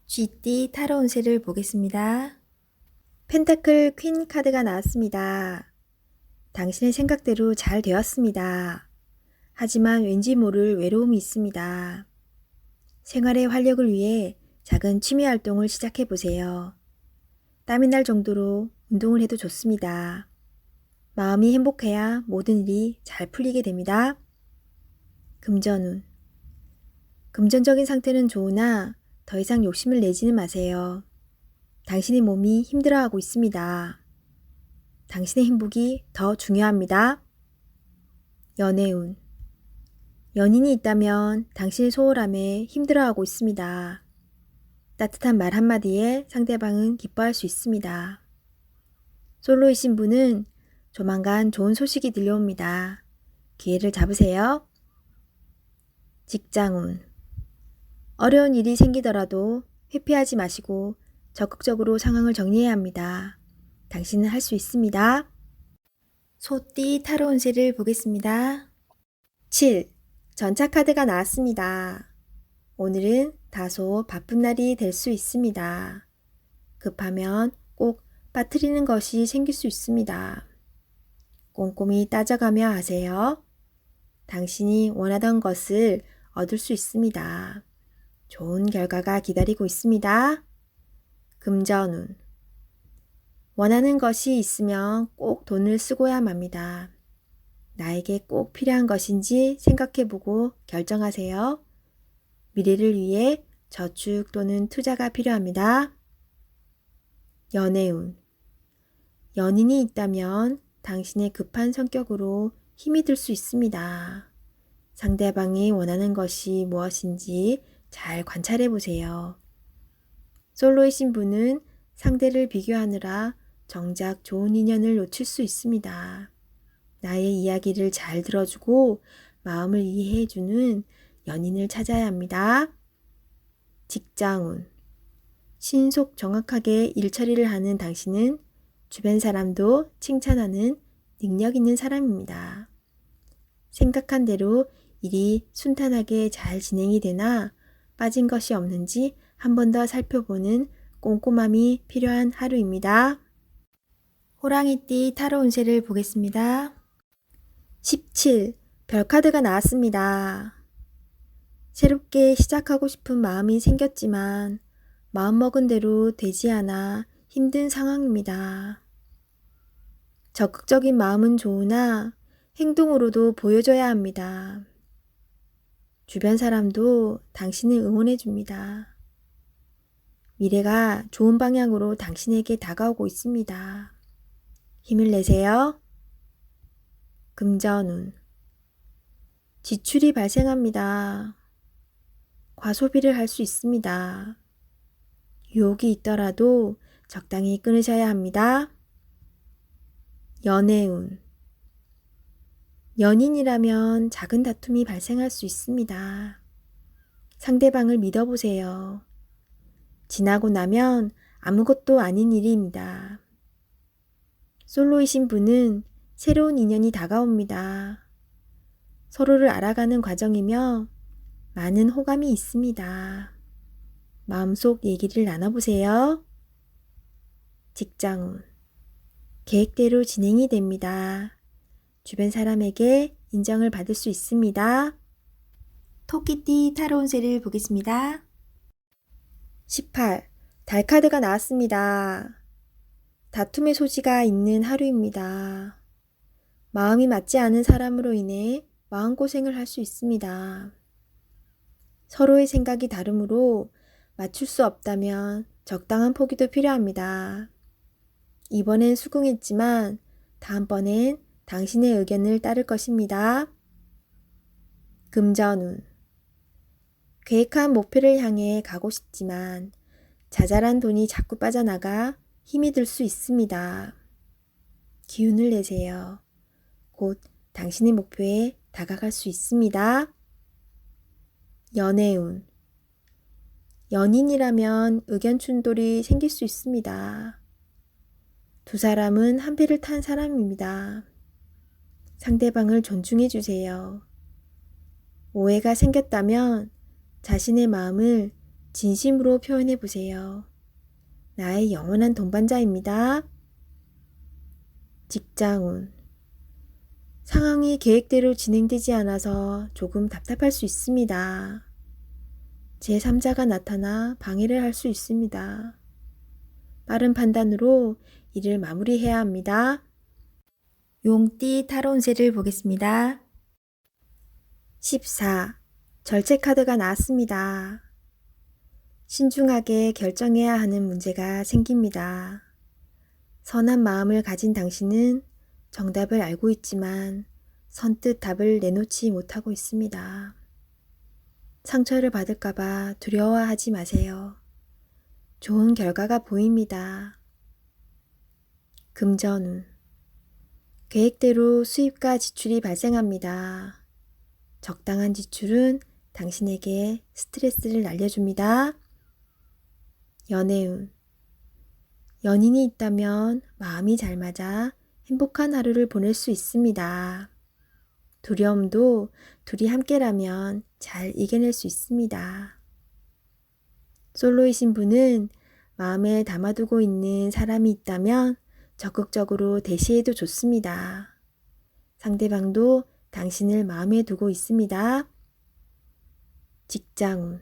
쥐띠 타로 운세를 보겠습니다. 펜타클 퀸 카드가 나왔습니다. 당신의 생각대로 잘 되었습니다. 하지만 왠지 모를 외로움이 있습니다. 생활의 활력을 위해 작은 취미 활동을 시작해 보세요. 땀이 날 정도로 운동을 해도 좋습니다. 마음이 행복해야 모든 일이 잘 풀리게 됩니다. 금전운. 금전적인 상태는 좋으나 더 이상 욕심을 내지는 마세요. 당신의 몸이 힘들어하고 있습니다. 당신의 행복이 더 중요합니다. 연애운. 연인이 있다면 당신의 소홀함에 힘들어하고 있습니다. 따뜻한 말 한마디에 상대방은 기뻐할 수 있습니다. 솔로이신 분은 조만간 좋은 소식이 들려옵니다. 기회를 잡으세요. 직장운. 어려운 일이 생기더라도 회피하지 마시고 적극적으로 상황을 정리해야 합니다. 당신은 할 수 있습니다. 소띠 타로 운세를 보겠습니다. 7. 전차 카드가 나왔습니다. 오늘은 다소 바쁜 날이 될 수 있습니다. 급하면 꼭 빠뜨리는 것이 생길 수 있습니다. 꼼꼼히 따져가며 하세요. 당신이 원하던 것을 얻을 수 있습니다. 좋은 결과가 기다리고 있습니다. 금전운. 원하는 것이 있으면 꼭 돈을 쓰고야 맙니다. 나에게 꼭 필요한 것인지 생각해보고 결정하세요. 미래를 위해 저축 또는 투자가 필요합니다. 연애운. 연인이 있다면 당신의 급한 성격으로 힘이 들 수 있습니다. 상대방이 원하는 것이 무엇인지 잘 관찰해 보세요. 솔로이신 분은 상대를 비교하느라 정작 좋은 인연을 놓칠 수 있습니다. 나의 이야기를 잘 들어주고 마음을 이해해주는 연인을 찾아야 합니다. 직장운. 신속 정확하게 일 처리를 하는 당신은 주변 사람도 칭찬하는 능력 있는 사람입니다. 생각한 대로 일이 순탄하게 잘 진행이 되나 빠진 것이 없는지 한 번 더 살펴보는 꼼꼼함이 필요한 하루입니다. 호랑이띠 타로 운세를 보겠습니다. 17. 별카드가 나왔습니다. 새롭게 시작하고 싶은 마음이 생겼지만 마음먹은 대로 되지 않아 힘든 상황입니다. 적극적인 마음은 좋으나 행동으로도 보여줘야 합니다. 주변 사람도 당신을 응원해 줍니다. 미래가 좋은 방향으로 당신에게 다가오고 있습니다. 힘을 내세요. 금전운. 지출이 발생합니다. 과소비를 할 수 있습니다. 유혹이 있더라도 적당히 끊으셔야 합니다. 연애운. 연인이라면 작은 다툼이 발생할 수 있습니다. 상대방을 믿어보세요. 지나고 나면 아무것도 아닌 일입니다. 솔로이신 분은 새로운 인연이 다가옵니다. 서로를 알아가는 과정이며 많은 호감이 있습니다. 마음속 얘기를 나눠보세요. 직장운. 계획대로 진행이 됩니다. 주변 사람에게 인정을 받을 수 있습니다. 토끼띠 타로 운세를 보겠습니다. 18. 달 카드가 나왔습니다. 다툼의 소지가 있는 하루입니다. 마음이 맞지 않은 사람으로 인해 마음고생을 할 수 있습니다. 서로의 생각이 다르므로 맞출 수 없다면 적당한 포기도 필요합니다. 이번엔 수긍했지만 다음번엔 당신의 의견을 따를 것입니다. 금전운. 계획한 목표를 향해 가고 싶지만 자잘한 돈이 자꾸 빠져나가 힘이 들 수 있습니다. 기운을 내세요. 곧 당신의 목표에 다가갈 수 있습니다. 연애운. 연인이라면 의견 충돌이 생길 수 있습니다. 두 사람은 한 배를 탄 사람입니다. 상대방을 존중해 주세요. 오해가 생겼다면 자신의 마음을 진심으로 표현해 보세요. 나의 영원한 동반자입니다. 직장운. 상황이 계획대로 진행되지 않아서 조금 답답할 수 있습니다. 제3자가 나타나 방해를 할 수 있습니다. 빠른 판단으로 일을 마무리해야 합니다. 용띠 타로 운세를 보겠습니다. 14. 절제 카드가 나왔습니다. 신중하게 결정해야 하는 문제가 생깁니다. 선한 마음을 가진 당신은 정답을 알고 있지만 선뜻 답을 내놓지 못하고 있습니다. 상처를 받을까봐 두려워하지 마세요. 좋은 결과가 보입니다. 금전운. 계획대로 수입과 지출이 발생합니다. 적당한 지출은 당신에게 스트레스를 날려줍니다. 연애운. 연인이 있다면 마음이 잘 맞아 행복한 하루를 보낼 수 있습니다. 두려움도 둘이 함께라면 잘 이겨낼 수 있습니다. 솔로이신 분은 마음에 담아두고 있는 사람이 있다면 적극적으로 대시해도 좋습니다. 상대방도 당신을 마음에 두고 있습니다. 직장운.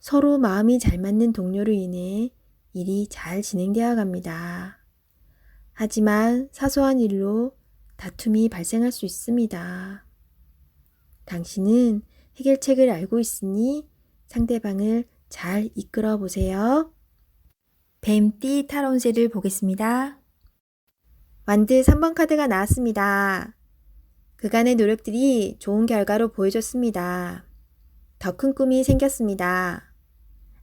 서로 마음이 잘 맞는 동료로 인해 일이 잘 진행되어 갑니다. 하지만 사소한 일로 다툼이 발생할 수 있습니다. 당신은 해결책을 알고 있으니 상대방을 잘 이끌어 보세요. 뱀띠 타로 운세를 보겠습니다. 완드 3번 카드가 나왔습니다. 그간의 노력들이 좋은 결과로 보여줬습니다. 더 큰 꿈이 생겼습니다.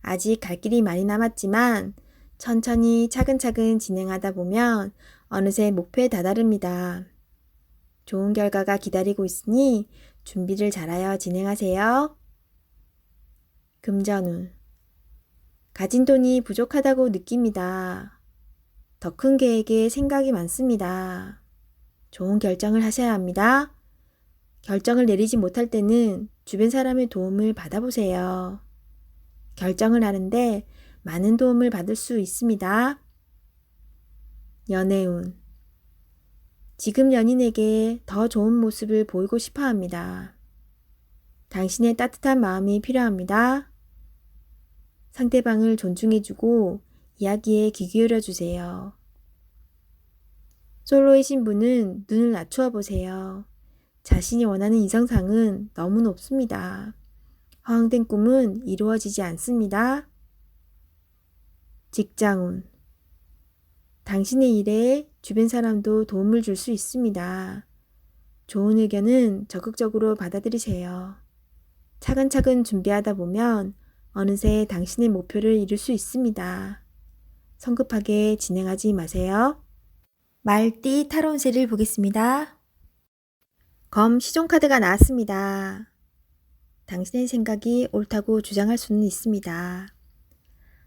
아직 갈 길이 많이 남았지만 천천히 차근차근 진행하다 보면 어느새 목표에 다다릅니다. 좋은 결과가 기다리고 있으니 준비를 잘하여 진행하세요. 금전운. 가진 돈이 부족하다고 느낍니다. 더 큰 계획에 생각이 많습니다. 좋은 결정을 하셔야 합니다. 결정을 내리지 못할 때는 주변 사람의 도움을 받아보세요. 결정을 하는데 많은 도움을 받을 수 있습니다. 연애운. 지금 연인에게 더 좋은 모습을 보이고 싶어 합니다. 당신의 따뜻한 마음이 필요합니다. 상대방을 존중해주고 이야기에 귀 기울여 주세요. 솔로이신 분은 눈을 낮추어 보세요. 자신이 원하는 이성상은 너무 높습니다. 허황된 꿈은 이루어지지 않습니다. 직장운. 당신의 일에 주변 사람도 도움을 줄 수 있습니다. 좋은 의견은 적극적으로 받아들이세요. 차근차근 준비하다 보면 어느새 당신의 목표를 이룰 수 있습니다. 성급하게 진행하지 마세요. 말띠 타로 운세를 보겠습니다. 검 시종 카드가 나왔습니다. 당신의 생각이 옳다고 주장할 수는 있습니다.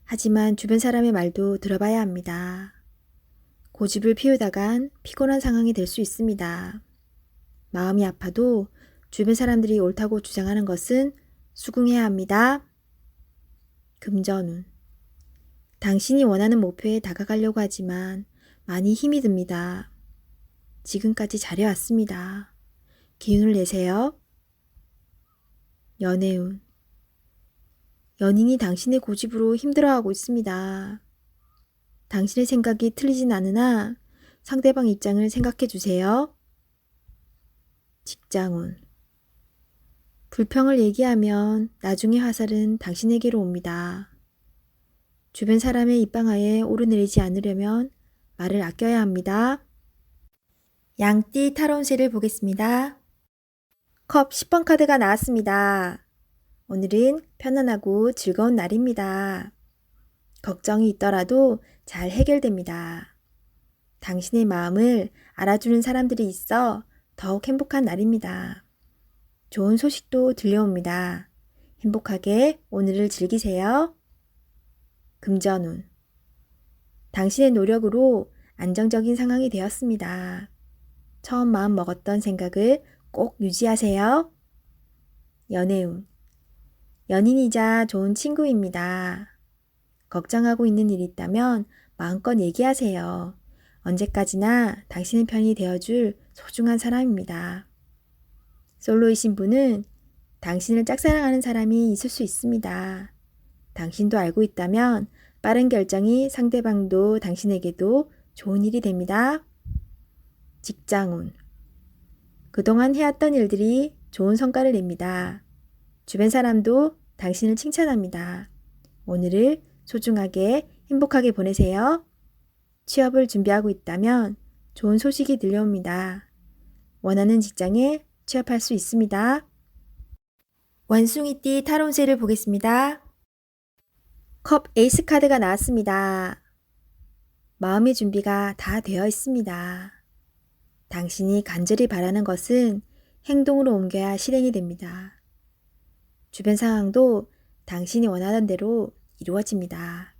하지만 주변 사람의 말도 들어봐야 합니다. 고집을 피우다간 피곤한 상황이 될 수 있습니다. 마음이 아파도 주변 사람들이 옳다고 주장하는 것은 수긍해야 합니다. 금전운. 당신이 원하는 목표에 다가가려고 하지만 많이 힘이 듭니다. 지금까지 잘해왔습니다. 기운을 내세요. 연애운. 연인이 당신의 고집으로 힘들어하고 있습니다. 당신의 생각이 틀리진 않으나 상대방 입장을 생각해 주세요. 직장운. 불평을 얘기하면 나중에 화살은 당신에게로 옵니다. 주변 사람의 입방아에 오르내리지 않으려면 말을 아껴야 합니다. 양띠 타로 운세를 보겠습니다. 컵 10번 카드가 나왔습니다. 오늘은 편안하고 즐거운 날입니다. 걱정이 있더라도 잘 해결됩니다. 당신의 마음을 알아주는 사람들이 있어 더욱 행복한 날입니다. 좋은 소식도 들려옵니다. 행복하게 오늘을 즐기세요. 금전운. 당신의 노력으로 안정적인 상황이 되었습니다. 처음 마음 먹었던 생각을 꼭 유지하세요. 연애운. 연인이자 좋은 친구입니다. 걱정하고 있는 일이 있다면 마음껏 얘기하세요. 언제까지나 당신의 편이 되어줄 소중한 사람입니다. 솔로이신 분은 당신을 짝사랑하는 사람이 있을 수 있습니다. 당신도 알고 있다면 빠른 결정이 상대방도 당신에게도 좋은 일이 됩니다. 직장운. 그동안 해왔던 일들이 좋은 성과를 냅니다. 주변 사람도 당신을 칭찬합니다. 오늘을 소중하게 행복하게 보내세요. 취업을 준비하고 있다면 좋은 소식이 들려옵니다. 원하는 직장에 취업할 수 있습니다. 원숭이띠 타로운세를 보겠습니다. 컵 에이스 카드가 나왔습니다. 마음의 준비가 다 되어 있습니다. 당신이 간절히 바라는 것은 행동으로 옮겨야 실행이 됩니다. 주변 상황도 당신이 원하는 대로 이루어집니다.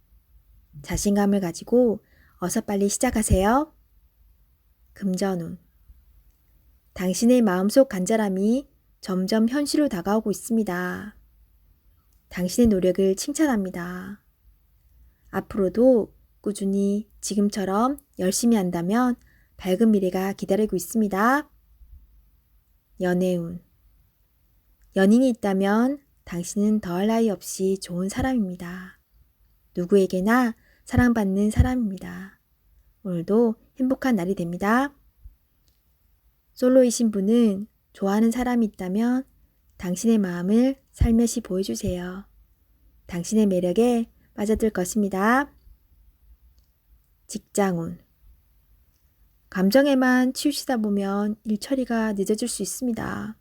자신감을 가지고 어서 빨리 시작하세요. 금전운. 당신의 마음속 간절함이 점점 현실로 다가오고 있습니다. 당신의 노력을 칭찬합니다. 앞으로도 꾸준히 지금처럼 열심히 한다면 밝은 미래가 기다리고 있습니다. 연애운. 연인이 있다면 당신은 더할 나위 없이 좋은 사람입니다. 누구에게나 사랑받는 사람입니다. 오늘도 행복한 날이 됩니다. 솔로이신 분은 좋아하는 사람이 있다면 당신의 마음을 살며시 보여주세요. 당신의 매력에 빠져들 것입니다. 직장운. 감정에만 치우치다 보면 일 처리가 늦어질 수 있습니다.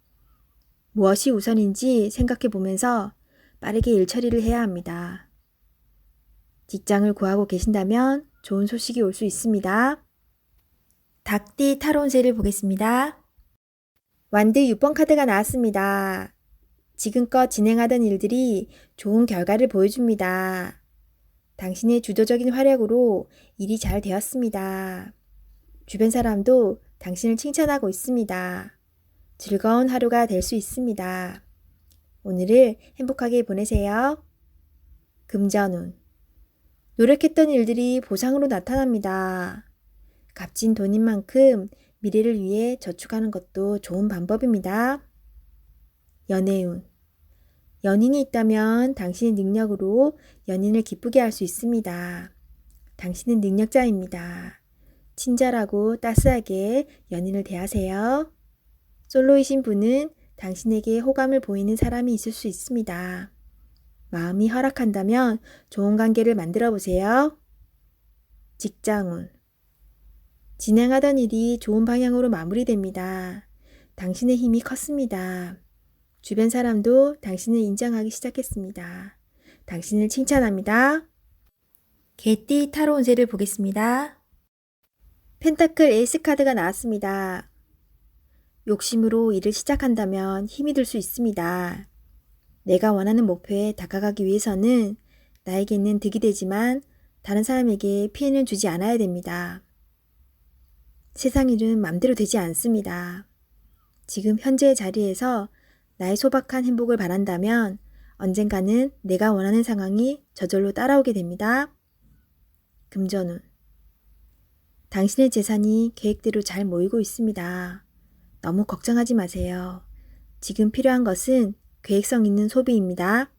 무엇이 우선인지 생각해 보면서 빠르게 일 처리를 해야 합니다. 직장을 구하고 계신다면 좋은 소식이 올 수 있습니다. 닭띠 타로운세를 보겠습니다. 완드 6번 카드가 나왔습니다. 지금껏 진행하던 일들이 좋은 결과를 보여줍니다. 당신의 주도적인 활약으로 일이 잘 되었습니다. 주변 사람도 당신을 칭찬하고 있습니다. 즐거운 하루가 될 수 있습니다. 오늘을 행복하게 보내세요. 금전운. 노력했던 일들이 보상으로 나타납니다. 값진 돈인 만큼 미래를 위해 저축하는 것도 좋은 방법입니다. 연애운. 연인이 있다면 당신의 능력으로 연인을 기쁘게 할 수 있습니다. 당신은 능력자입니다. 친절하고 따스하게 연인을 대하세요. 솔로이신 분은 당신에게 호감을 보이는 사람이 있을 수 있습니다. 마음이 허락한다면 좋은 관계를 만들어 보세요. 직장운. 진행하던 일이 좋은 방향으로 마무리됩니다. 당신의 힘이 컸습니다. 주변 사람도 당신을 인정하기 시작했습니다. 당신을 칭찬합니다. 개띠 타로 운세를 보겠습니다. 펜타클 에이스 카드가 나왔습니다. 욕심으로 일을 시작한다면 힘이 들 수 있습니다. 내가 원하는 목표에 다가가기 위해서는 나에게는 득이 되지만 다른 사람에게 피해는 주지 않아야 됩니다. 세상 일은 맘대로 되지 않습니다. 지금 현재의 자리에서 나의 소박한 행복을 바란다면 언젠가는 내가 원하는 상황이 저절로 따라오게 됩니다. 금전운. 당신의 재산이 계획대로 잘 모이고 있습니다. 너무 걱정하지 마세요. 지금 필요한 것은 계획성 있는 소비입니다.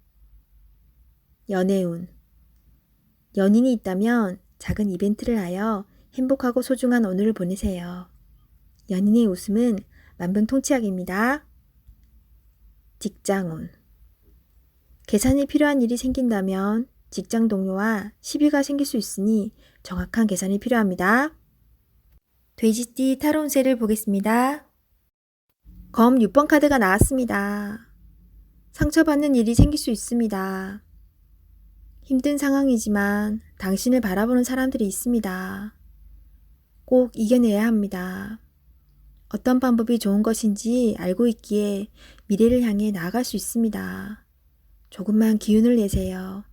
연애운. 연인이 있다면 작은 이벤트를 하여 행복하고 소중한 오늘을 보내세요. 연인의 웃음은 만병통치약입니다. 직장운. 계산이 필요한 일이 생긴다면 직장 동료와 시비가 생길 수 있으니 정확한 계산이 필요합니다. 돼지띠 타로 운세를 보겠습니다. 검 6번 카드가 나왔습니다. 상처받는 일이 생길 수 있습니다. 힘든 상황이지만 당신을 바라보는 사람들이 있습니다. 꼭 이겨내야 합니다. 어떤 방법이 좋은 것인지 알고 있기에 미래를 향해 나아갈 수 있습니다. 조금만 기운을 내세요.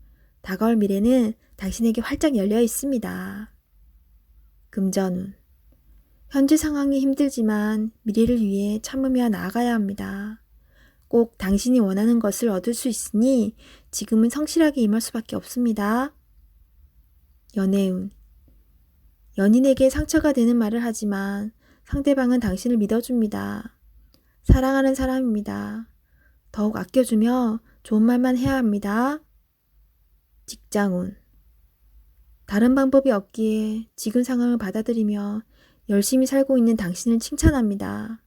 다가올 미래는 당신에게 활짝 열려 있습니다. 금전운. 현재 상황이 힘들지만 미래를 위해 참으며 나아가야 합니다. 꼭 당신이 원하는 것을 얻을 수 있으니 지금은 성실하게 임할 수밖에 없습니다. 연애운. 연인에게 상처가 되는 말을 하지만 상대방은 당신을 믿어줍니다. 사랑하는 사람입니다. 더욱 아껴주며 좋은 말만 해야 합니다. 직장운. 다른 방법이 없기에 지금 상황을 받아들이며 열심히 살고 있는 당신을 칭찬합니다.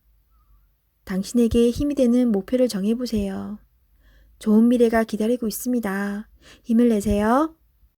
당신에게 힘이 되는 목표를 정해보세요. 좋은 미래가 기다리고 있습니다. 힘을 내세요.